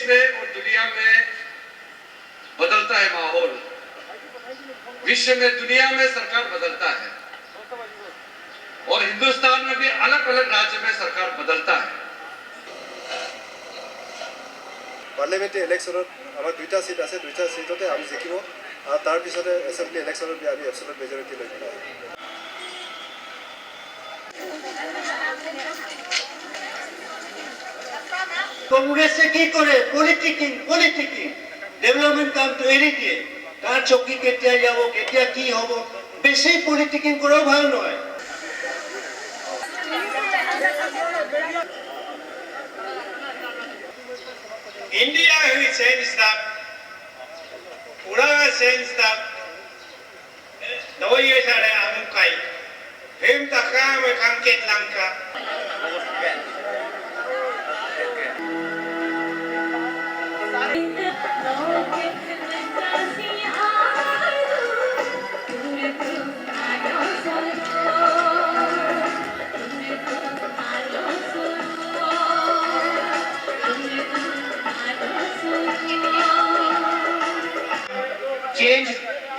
में और दुनिया में बदलता है माहौल, विश्व में दुनिया में सरकार बदलता है और हिंदुस्तान में भी अलग अलग राज्य में सरकार बदलता है। पार्लियामेंट इलेक्शन आमार दुईटा सीट आछे, दुईटा सीटते आमी जिकिब और तार पिछते एसेम्बली इलेक्शन भी आमी एब्सोल्यूट मेजरिटी लई पेलाम। কংগ্রেসে কি করে পলিটিকিং ডেভেলপমেন্ট কাম তৈরি দিয়ে কার চৌকি কেতিয়া যাব কেতিয়া কি হব বেশি পলিটিকিং করেও ভালো নয়। India will change that. Pura change that. No years are amukai. Him taka me kanket langka.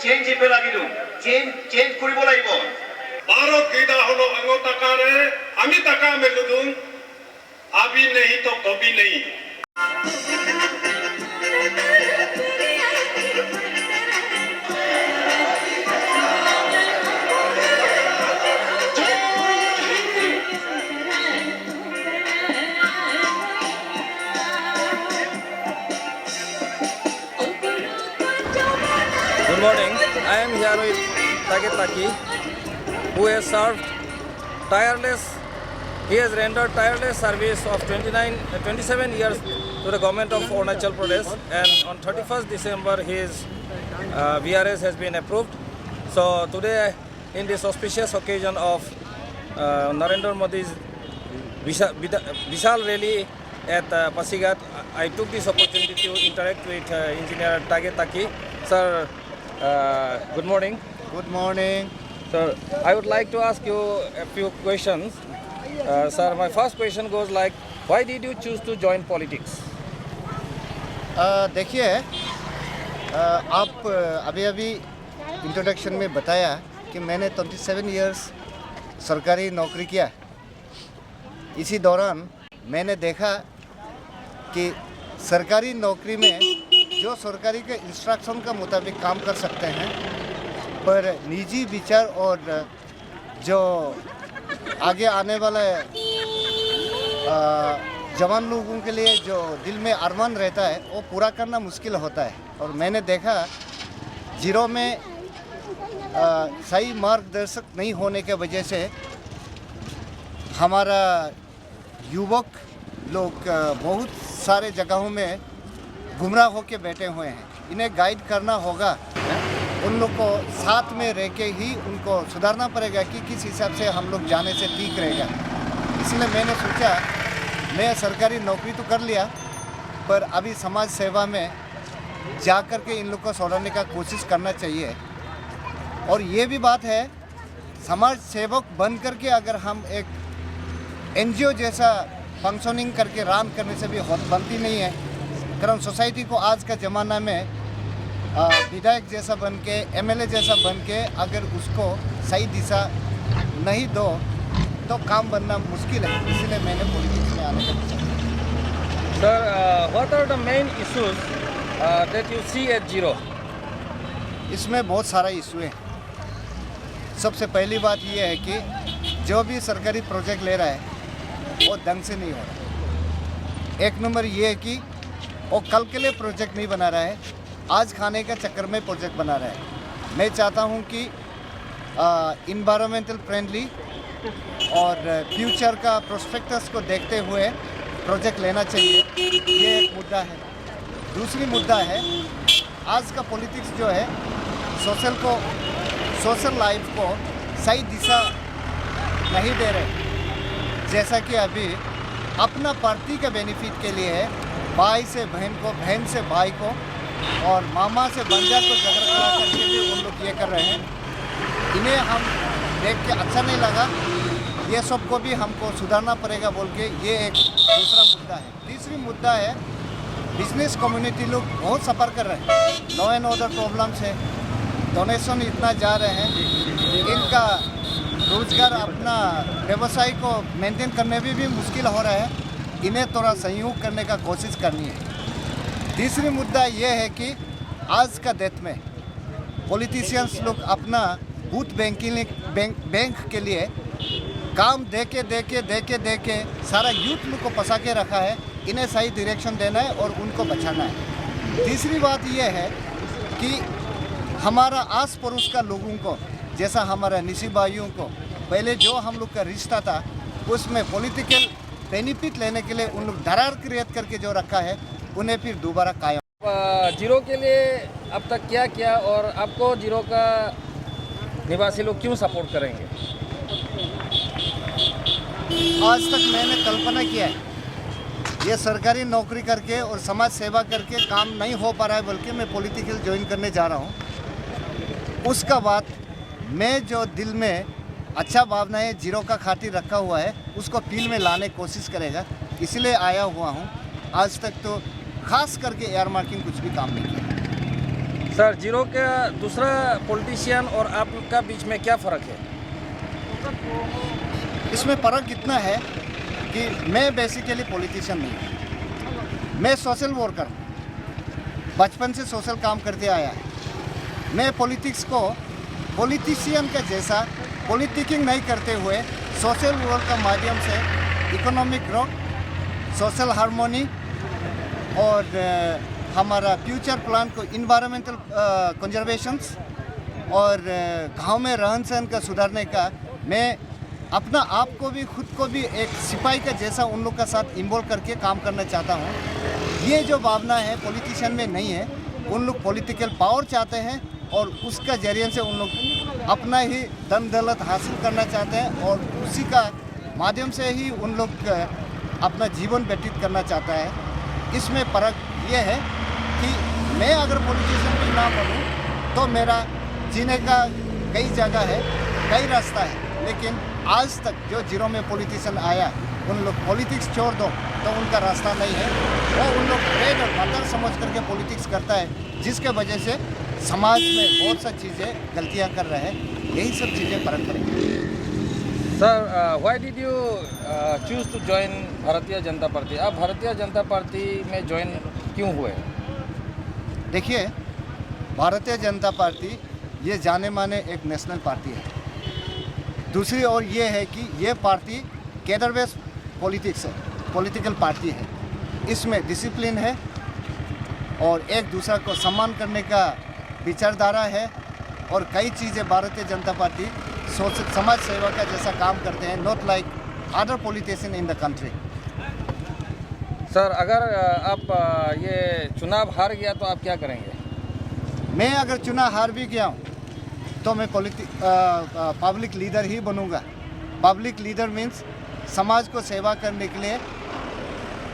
Change ইবে লাগিলো চেঞ্জ কৰিব লাগিব। भारत गीता हलो अंगो तकारे अमी तका में लुदूं अभी नहीं तो कभी नहीं। Good morning. I am here with Tage Taki, who has served he has rendered tireless service of 27 years to the government of Arunachal Pradesh, and on 31st December his VRS has been approved. So today, in this auspicious occasion of Narendra Modi's Vishal rally at Pasigat, I took this opportunity to interact with Engineer Tage Taki. Sir, good morning. Good morning. Sir, I would like to ask you a few questions. Sir, my first question goes like, why did you choose to join politics? देखिए, आप अभी introduction में बताया कि मैंने 27 years सरकारी नौकरी किया। इसी दौरान मैंने देखा कि सरकारी नौकरी में जो सरकारी के इंस्ट्रक्शन का मुताबिक काम कर सकते हैं, पर निजी विचार और जो आगे आने वाले जवान लोगों के लिए जो दिल में अरमान रहता है वो पूरा करना मुश्किल होता है। और मैंने देखा जीरो में सही मार्गदर्शक नहीं होने के वजह से हमारा युवक लोग बहुत सारे जगहों में गुमराह होके बैठे हुए हैं। इन्हें गाइड करना होगा, उन लोग को साथ में रह के ही उनको सुधारना पड़ेगा कि किस हिसाब से हम लोग जाने से ठीक रहेगा। इसलिए मैंने सोचा मैं सरकारी नौकरी तो कर लिया, पर अभी समाज सेवा में जा कर के इन लोग को सुधारने का कोशिश करना चाहिए। और ये भी बात है, समाज सेवक बन करके अगर हम एक NGO जैसा फंक्शनिंग करके रन करने से भी बनती नहीं है। कारण सोसाइटी को आज का ज़माना में विधायक जैसा बन के MLA जैसा बन के अगर उसको सही दिशा नहीं दो तो काम बनना मुश्किल है। इसलिए मैंने पॉलिटिक्स में आने का विचार। Sir, what are the main issues that you see at Zero? इसमें बहुत सारा इशू है। सबसे पहली बात यह है कि जो भी सरकारी प्रोजेक्ट ले रहा है वो ढंग से नहीं हो रहा। एक नंबर ये है कि वो कल के लिए प्रोजेक्ट नहीं बना रहा है, आज खाने का चक्कर में प्रोजेक्ट बना रहा है। मैं चाहता हूँ कि इन्वायरमेंटल फ्रेंडली और फ्यूचर का प्रोस्पेक्टस को देखते हुए प्रोजेक्ट लेना चाहिए। ये एक मुद्दा है। दूसरी मुद्दा है, आज का पॉलिटिक्स जो है सोशल लाइफ को सही दिशा नहीं दे रहे। जैसा कि अभी अपना पार्टी के बेनिफिट के लिए है, भाई से बहन को, बहन से भाई को और मामा से बंजा को झगड़ा खड़ा करके भी उन लोग ये कर रहे हैं। इन्हें हम देख के अच्छा नहीं लगा। ये सबको भी हमको सुधारना पड़ेगा बोल के ये एक दूसरा मुद्दा है। तीसरी मुद्दा है बिजनेस कम्युनिटी लोग बहुत सफ़र कर रहे हैं। लॉ एंड ऑर्डर प्रॉब्लम से डोनेशन इतना जा रहे हैं, इनका रोजगार अपना व्यवसाय को मेंटेन करने में भी मुश्किल हो रहा है। इन्हें थोड़ा सहयोग करने का कोशिश करनी है। तीसरी मुद्दा ये है कि आज का डेट में पॉलिटिशियंस लोग अपना बूथ बैंक के लिए काम दे के सारा यूथ लोग को फंसा के रखा है। इन्हें सही डायरेक्शन देना है और उनको बचाना है। तीसरी बात यह है कि हमारा आस पड़ोस का लोगों को, जैसा हमारा निसी भाइयों को पहले जो हम लोग का रिश्ता था उसमें पॉलिटिकल बेनिफिट लेने के लिए उन लोग दरार क्रिएट करके जो रखा है, उन्हें फिर दोबारा कायम। जीरो के लिए अब तक क्या किया और आपको जीरो का निवासी लोग क्यों सपोर्ट करेंगे? आज तक मैंने कल्पना किया है, ये सरकारी नौकरी करके और समाज सेवा करके काम नहीं हो पा रहा है, बल्कि मैं पॉलिटिकल ज्वाइन करने जा रहा हूँ। उसका बाद मैं जो दिल में अच्छा भावना है जीरो का खातिर रखा हुआ है, उसको फील्ड में लाने की कोशिश करेगा। इसलिए आया हुआ हूँ। आज तक तो खास करके एयर मार्किंग कुछ भी काम नहीं किया। सर, जीरो का दूसरा पॉलिटिशियन और आपका बीच में क्या फ़र्क है? इसमें फ़र्क इतना है कि मैं बेसिकली पॉलिटिशियन नहीं हूँ, मैं सोशल वर्कर हूँ। बचपन से सोशल काम करते आया है। मैं पॉलिटिक्स को पॉलिटिशियन का जैसा पॉलिटिकिंग नहीं करते हुए सोशल वर्क का माध्यम से इकोनॉमिक ग्रोथ, सोशल हार्मोनी और हमारा फ्यूचर प्लान को इन्वायरमेंटल कंजर्वेशंस और गांव में रहन सहन का सुधारने का, मैं अपना आप को भी खुद को भी एक सिपाही का जैसा उन लोग का साथ इन्वॉल्व करके काम करना चाहता हूँ। ये जो भावना है पॉलिटिशियन में नहीं है। उन लोग पॉलिटिकल पावर चाहते हैं और उसका जरिए से उन लोग अपना ही धन दौलत हासिल करना चाहते हैं और उसी का माध्यम से ही उन लोग अपना जीवन व्यतीत करना चाहता है। इसमें फ़र्क ये है कि मैं अगर पॉलिटिशियन भी ना बनूँ तो मेरा जीने का कई जगह है, कई रास्ता है, लेकिन आज तक जो जीरो में पॉलिटिशियन आया, उन लोग पॉलिटिक्स छोड़ दो तो उनका रास्ता नहीं है। वो उन लोग ट्रेड और मदर समझ करके पॉलिटिक्स करता है, जिसके वजह से समाज में बहुत सा चीज़ें गलतियां कर रहे हैं। यही सब चीज़ें फर्क करेंगी। Sir, why did you choose to join Bharatiya Janata party? आप भारतीय जनता पार्टी में ज्वाइन क्यों हुए? देखिए, भारतीय जनता पार्टी ये जाने माने एक नेशनल पार्टी है। दूसरी ओर ये है कि ये पार्टी कैडर बेस्ड पॉलिटिक्स है, पॉलिटिकल पार्टी है। इसमें डिसिप्लिन है और एक दूसरे को सम्मान करने का विचारधारा है और कई चीज़ें भारतीय जनता पार्टी समाज सेवा का जैसा काम करते हैं, not like other politician in the country. Sir, अगर आप ये चुनाव हार गया तो आप क्या करेंगे? मैं अगर चुनाव हार भी गया हूँ तो मैं पब्लिक लीडर ही बनूंगा। पब्लिक लीडर मीन्स समाज को सेवा करने के लिए,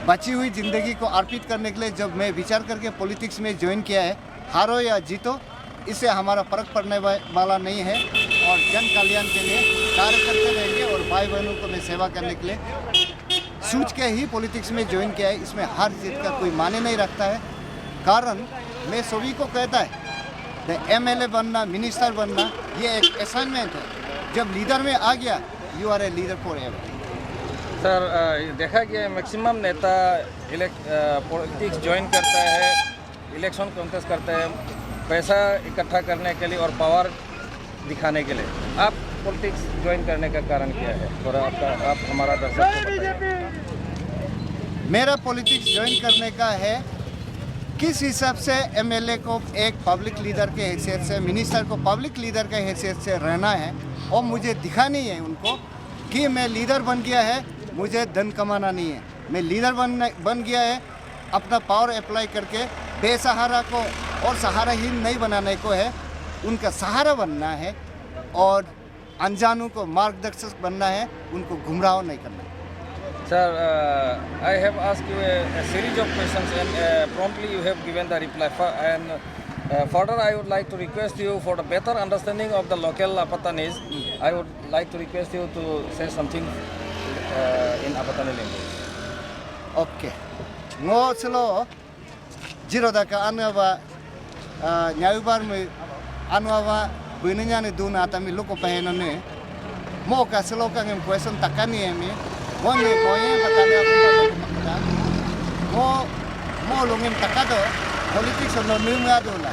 बची हुई ज़िंदगी को अर्पित करने के लिए जब मैं विचार करके पॉलिटिक्स में ज्वाइन किया है। हारो या जीतो, इससे हमारा फ़र्क पड़ने वाला नहीं है और जन कल्याण के लिए कार्य करते रहेंगे और भाई बहनों को मैं सेवा करने के लिए सोच के ही पॉलिटिक्स में ज्वाइन किया है। इसमें हार जीत का कोई माने नहीं रखता है। कारण मैं सभी को कहता है, MLA बनना, मिनिस्टर बनना ये एक असाइनमेंट है। जब लीडर में आ गया, you are a leader forever. Sir, देखा गया मैक्सिमम नेता पॉलिटिक्स ज्वाइन करता है, इलेक्शन कॉन्टेस्ट करता है पैसा इकट्ठा करने के लिए और पावर दिखाने के लिए। आप पॉलिटिक्स ज्वाइन करने का कारण क्या है? और आप हमारा दर्शक को बताइए। मेरा पॉलिटिक्स ज्वाइन करने का है, किस हिसाब से MLA को एक पब्लिक लीडर के हैसियत से, मिनिस्टर को पब्लिक लीडर के हैसियत से रहना है और मुझे दिखानी है उनको कि मैं लीडर बन गया है, मुझे धन कमाना नहीं है। मैं लीडर बन गया है, अपना पावर अप्लाई करके बेसहारा को और सहाराहीन नहीं बनाने को है, उनका सहारा बनना है और अनजानों को मार्गदर्शक बनना है, उनको गुमराह नहीं करना है। Sir, I have asked you a series of questions and promptly you have given the reply. Further, I would like to request you for the better understanding of the local Apatanis. I would like to request you to say something in Apatani language. Okay. Ngo silo jiroda ka anwa nyaubar me anwa buinya ne duna tami loko pahena ne mo ka seloka ngem question takani emi wonge koye patane mo longem takado politics no nunga dola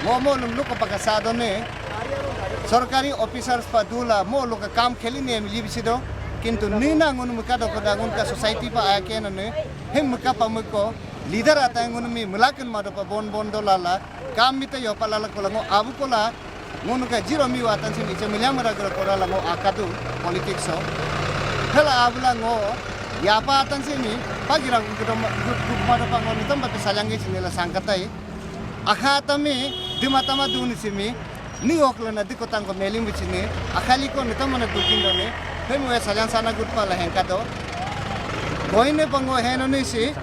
mo lung loko pakasado ne सरकारी officers पर दूला मो लोग का काम खेली नहीं मिली बिसिदो किंतु नीना गुन मुका दो कोदा गुन का सोसाइटी पर आया के नने हम मुका पमुको लीडर आता है गुन में मुलाकात मारो पर बोन डोला ला काम में तो यो पाला ला कोला आबू कोला गुन का जीरो मी वातन से नीचे मिलिया मरा कर कोला ला आकादू पॉलिटिक्स हो हला आबुला ngो यापा आतन से मी पागिरा गुन मारो पर गुन तम पे सालंगे चिनेला संकताई आखा तमी दिमातमा दूनी से मी ni okla na diko tangko melim bichini akali ko nita mana dukin done hemu e sajan sana gutpa la henka do goine pango heno ni si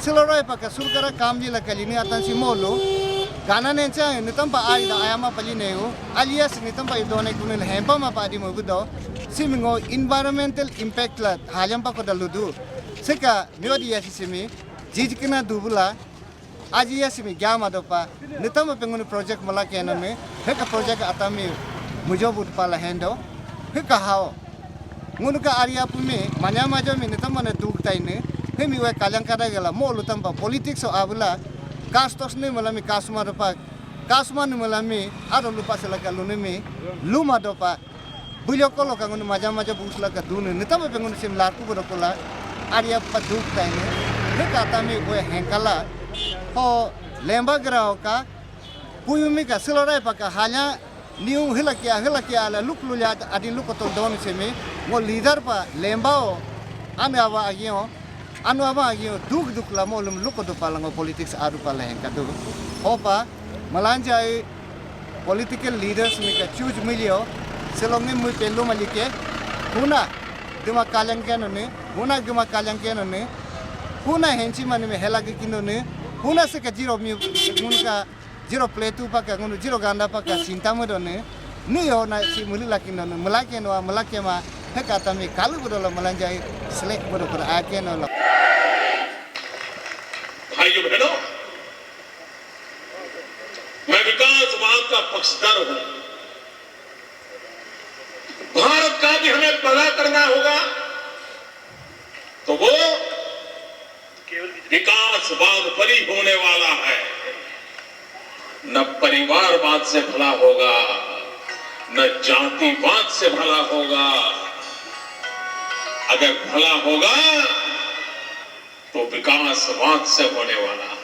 siloroi paka surkara kamji la kalini atan si molo gana ne cha nitam pa ai da ayama pali ne u alias nitam pa idone kunil hempa ma padi mo gudo simingo environmental impact la haljam pa ko daludu seka niodi yasi simi jijkina dubula aji ya simi gyama dopa nitam pengun project mala kena me heka project atami mujobut pala hendo heka hao ngunuka area pume manya majo me nitam mane duk taine hemi we kalankara gela mo lutam pa politics o abula kastos ne mala mi kasma dopa kasma ne mala mi aro lupa sela kalune me luma dopa bulyo kolo kangun maja busla ka dune nitam pengun sim larku bodokola area pa duk taine heka atami we henkala ho lemba grau ka puyumi ka silorai paka hanya new hilakia la lukluya adin lukoto don semi mo leader pa lemba o anawa agio duk la mo lum lukoto palango politics aru pala henka du opa malanjai political leaders mi ka choose milio selongi mu pelu malike huna dima kalang ne huna henchi mani me helagi kinone huna se ka jiro mi munka jiro pletu pa ka ngunu jiro ganda pa ka sinta modone ni yo na si muli lakin no mulake no mulake ma heka tami kalu bodola malanjai selek bodo पर आके no भाइयों बहनों, मैं विकासवाद का पक्षधर हूं। भारत का भी हमें भला करना होगा तो वो विकासवाद पर ही होने वाला है। न परिवारवाद से भला होगा, न जातिवाद से भला होगा। अगर भला होगा तो विकासवाद से होने वाला है।